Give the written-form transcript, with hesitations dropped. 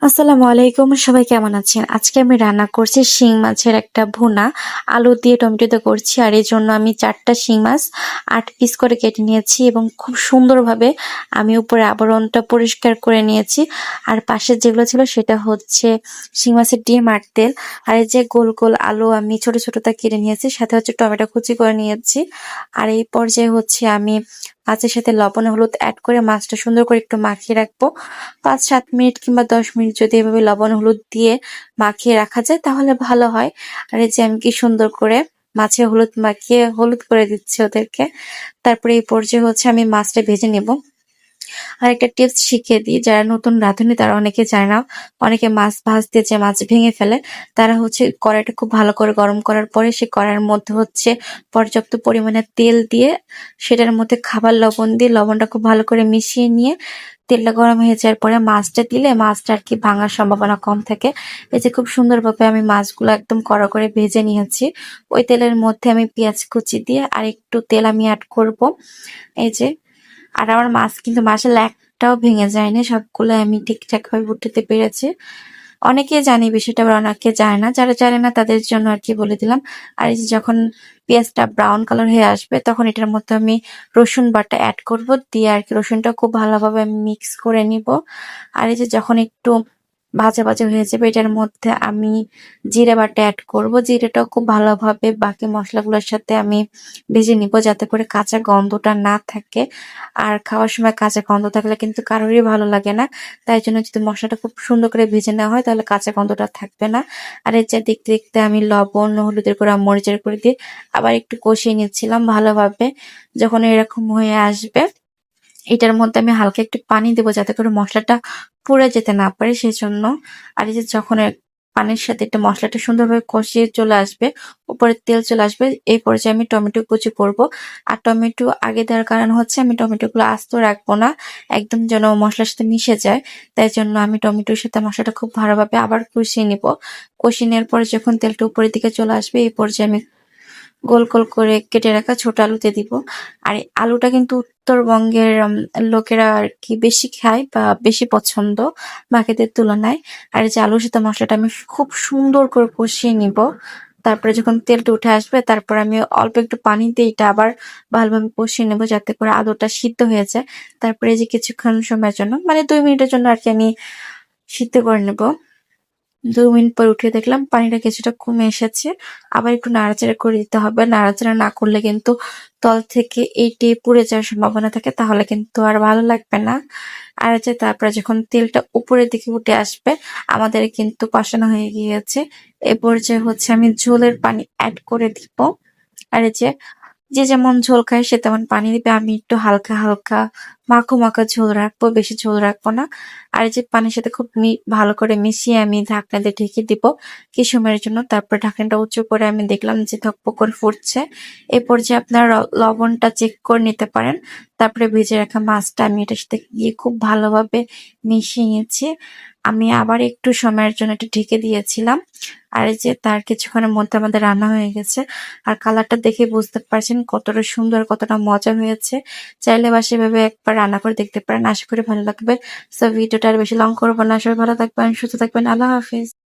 আসসালামু আলাইকুম, সবাই কেমন আছেন? আজকে আমি রান্না করছি শিং মাছের একটা ভুনা। আলু দিয়ে টমেটো দিয়ে করছি। আর এই জন্য আমি 4টা শিং মাছ 8 পিস করে কেটে নিয়েছি এবং খুব সুন্দরভাবে আমি উপরে আবরণটা পরিষ্কার করে নিয়েছি। আর পাশে যেগুলো ছিল সেটা হচ্ছে শিং মাছের ডিম আর তেল। আর এই যে গোল গোল আলু আমি ছোট ছোট তা কেটে নিয়েছি, সাথে হচ্ছে টমেটো কুচি করে নিয়েছি। আর এই পর্যায়ে হচ্ছে আমি মাছের সাথে লবণ হলুদ অ্যাড করে মাছটা সুন্দর করে একটু মাখিয়ে রাখবো। 5-7 মিনিট কিংবা 10 মিনিট যদি এভাবে লবণ হলুদ দিয়ে মাখিয়ে রাখা যায় তাহলে ভালো হয়। আর এই যে আমি কি সুন্দর করে মাছে হলুদ মাখিয়ে হলুদ করে দিচ্ছি ওদেরকে। তারপরে এই পর্যায়ে হচ্ছে আমি মাছটা ভেজে নেব। আর একটা টিপস শিখিয়ে দিই, যারা নতুন রাঁধুনি তারা অনেকে জানে না। অনেকে মাছ ভাজতে যে মাছ ভেঙে ফেলে, তারা হচ্ছে কড়াইটা খুব ভালো করে গরম করার পরে সে কড়াইয়ের মধ্যে হচ্ছে পর্যাপ্ত পরিমাণে তেল দিয়ে সেটার মধ্যে খাবার লবণ দিয়ে লবণটা খুব ভালো করে মিশিয়ে নিয়ে তেলটা গরম হয়ে যাওয়ার পরে মাছটা দিলে মাছটা আর কি ভাঙার সম্ভাবনা কম থাকে। এই যে খুব সুন্দরভাবে আমি মাছগুলো একদম কড়া করে ভেজে নিয়েছি। ওই তেলের মধ্যে আমি পেঁয়াজ কুচি দিয়ে আর একটু তেল আমি অ্যাড করব। এই যে, আর আমার মাছ কিন্তু মাশাআল্লাহ একটাও ভেঙে যায়নি, সবগুলো আমি ঠিকঠাক ভাবে উঠাতে পেরেছি। অনেকে জানে বিষয়টা, আবার অনেকে জানে না। যারা জানে না তাদের জন্য আর কি বলে দিলাম। আর এই যে যখন পেঁয়াজটা ব্রাউন কালার হয়ে আসবে তখন এটার মধ্যে আমি রসুন বাটা অ্যাড করব, দিয়ে আর কি রসুনটা খুব ভালোভাবে আমি মিক্স করে নিব। আর এই যে যখন একটু ভাজা ভাজা হয়ে যাবে এটার মধ্যে আমি জিরে বাটা অ্যাড করব। জিরেটাও খুব ভালোভাবে বাকি মশলাগুলোর সাথে আমি ভেজে নিব যাতে করে কাঁচা গন্ধটা না থাকে। আর খাওয়ার সময় কাঁচা গন্ধ থাকলে কিন্তু কারোরই ভালো লাগে না। তাই জন্য যদি মশলাটা খুব সুন্দর করে ভেজে নেওয়া হয় তাহলে কাঁচা গন্ধটা থাকবে না। আর এই যে দেখতে দেখতে আমি লবণ হলুদের গুঁড়া মরিচের গুঁড়া দিয়ে আবার একটু কষিয়ে নিচ্ছিলাম ভালোভাবে। যখন এরকম হয়ে আসবে এটার মধ্যে আমি হালকা একটু পানি দেবো যাতে করে মশলাটা পুড়ে যেতে না পারে সেজন্য। আর এই যে যখন পানির সাথে একটা মশলাটা সুন্দরভাবে কষিয়ে চলে আসবে, উপরে তেল চলে আসবে, এই পর্যায়ে আমি টমেটো কুচি করব। আর টমেটো আগে দেওয়ার কারণ হচ্ছে আমি টমেটোগুলো আস্ত রাখবো না, একদম যেন মশলার সাথে মিশে যায়। তাই জন্য আমি টমেটোর সাথে মশলাটা খুব ভালোভাবে আবার কষিয়ে নিব। কষিয়ে নেওয়ার পরে যখন তেলটা উপরের দিকে চলে আসবে এই পর্যায়ে আমি গোল গোল করে কেটে রাখা ছোট আলুতে দিব। আর এই আলুটা কিন্তু উত্তরবঙ্গের লোকেরা আর কি বেশি খায় বা বেশি পছন্দ বাকিদের তুলনায়। আর এই যে আলুর সাথে মশলাটা আমি খুব সুন্দর করে কষিয়ে নিব। তারপরে যখন তেলটা উঠে আসবে তারপর আমি অল্প একটু পানি দিয়ে এটা আবার ভালোভাবে কষিয়ে নেবো যাতে করে আলুটা সিদ্ধ হয়ে যায়। তারপরে এই যে কিছুক্ষণ সময়ের জন্য মানে 2 মিনিটের জন্য আর কি আমি সিদ্ধ করে নেব। 2 মিনিট পর উঠিয়ে দেখলাম পানিটা কিছুটা কমে এসেছে। আবার একটু নাড়াচাড়া করে দিতে হবে। নাড়াচাড়া না করলে কিন্তু তল থেকে এইটি পুড়ে যাওয়ার সম্ভাবনা থাকে, তাহলে কিন্তু আর ভালো লাগবে না। আর যে তারপরে যখন তেলটা উপরের দিকে উঠে আসবে আমাদের কিন্তু কষানো হয়ে গিয়েছে। এ পর্যায়ে হচ্ছে আমি ঝোলের পানি অ্যাড করে দিব। আর এই যে যে যেমন ঝোল খায় সে তেমন পানি দিবে। আমি একটু হালকা হালকা মাখো মাখো ঝোল রাখবো, বেশি ঝোল রাখবো না। আর এই যে পানির সাথে খুব ভালো করে মিশিয়ে আমি ঢাকনা দিয়ে ঢেকে দিব কিছু সময়ের জন্য। তারপর ঢাকনাটা উঁচু করে আমি দেখলাম যে ধকপক করে ফুটছে। এই পর্যায়ে আপনারা লবণটা চেক করে নিতে পারেন। তারপরে ভেজে রাখা মাছটা আমি এটার সাথে গিয়ে খুব ভালোভাবে মিশিয়ে নিয়েছি। আমি আবার একটু সময়ের জন্য এটা ঢেকে দিয়েছিলাম। আর এই যে তার কিছুক্ষণের মধ্যে আমাদের রান্না হয়ে গেছে। আর কালারটা দেখে বুঝতে পারছেন কতটা সুন্দর, কতটা মজা হয়েছে। চাইলে বাসায় এভাবে একবার রান্না করে দেখতে পারেন, আশা করি ভালো লাগবে। সো ভিডিওটা আর বেশি লং করবো না, সবাই ভালো থাকবেন, সুস্থ থাকবেন, আল্লাহ হাফিজ।